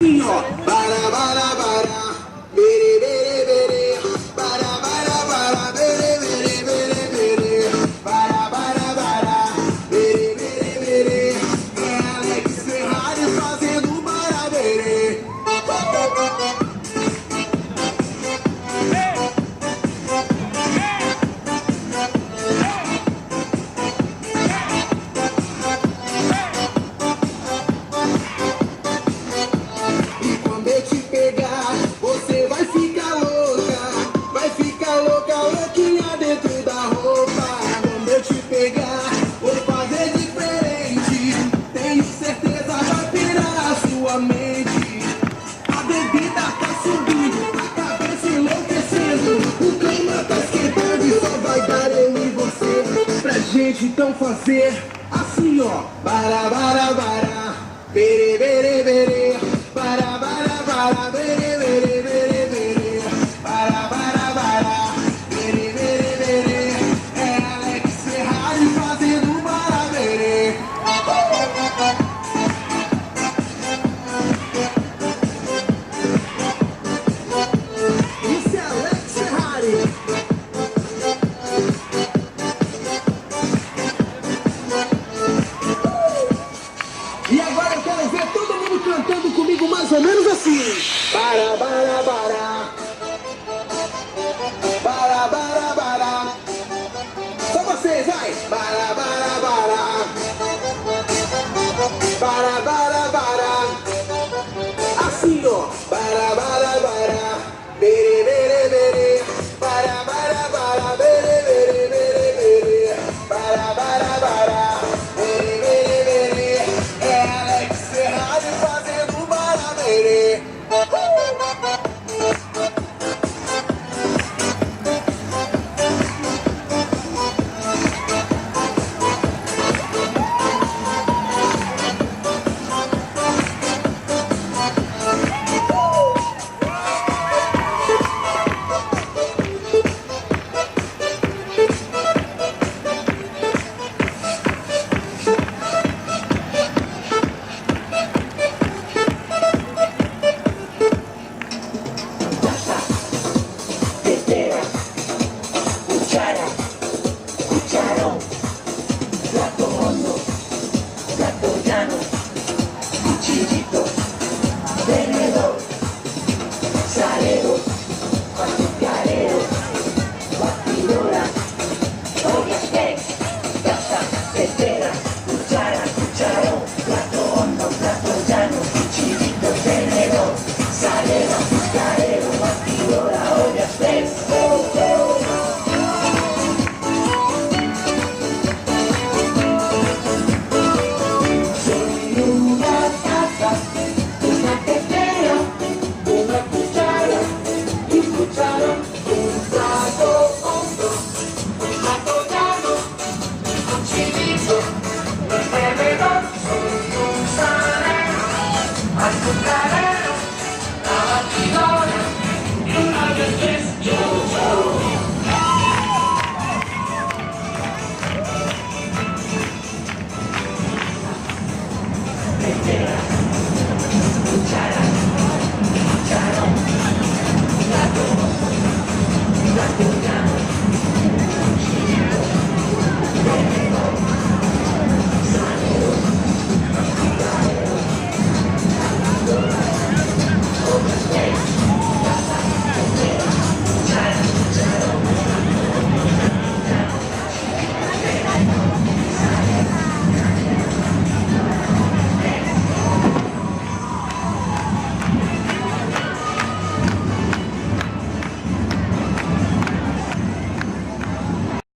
Ó, bara, bara, bara, bere, bere, bere, bara, bara, bara, bere, bere, bere, bere, bara, bara, bara, bere, bere, bere, é Alex Ferrari fazendo barabere. E quando eu te pegar, você vai ficar louca, louquinha dentro da roupa. Quando eu te pegar, vou fazer diferente. Tenho certeza vai pirar a sua mente. A bebida tá subindo, a cabeça enlouquecendo. O clima tá esquentando e só vai dar eu e você. Pra gente então fazer assim, ó. Bara, bara, bara, bere, bere, bere. Bara, bara, bara, bere, bere, bere, bere. Bara, bara, bara, bere, bere, bere. É Alex Ferrari fazendo barabere. Isso é Alex Ferrari. E agora eu quero ver todo mundo cantando comigo mais ou menos assim. Bara, bara, bara. Bara, bara, bara. Só vocês, vai. Bara, bara, bara. Bara, bara, bara. Assim, ó. Bara, bara, bara. Bere, bere, bere. Bara, bara, bara. Bere, bere, bere, bere. Bara, bara, bara. Bere, bere, bere. É Alex Ferrari fazendo barabere. Tetera, cuchara, cucharón, plato hondo, plato llano, cuchillito, tenedor, salero, azucarero, batidora, olla steak, taza, tetera, cuchara, cucharón, plato hondo, plato llano, cuchillito, tenedor, salero, azucarero, batidora, olla steak. Soy una taza, una tetera, una cuchara y un cucharón, un plato hondo, un plato llano, un cuchillito, un tenedor, soy un salero, azucarero.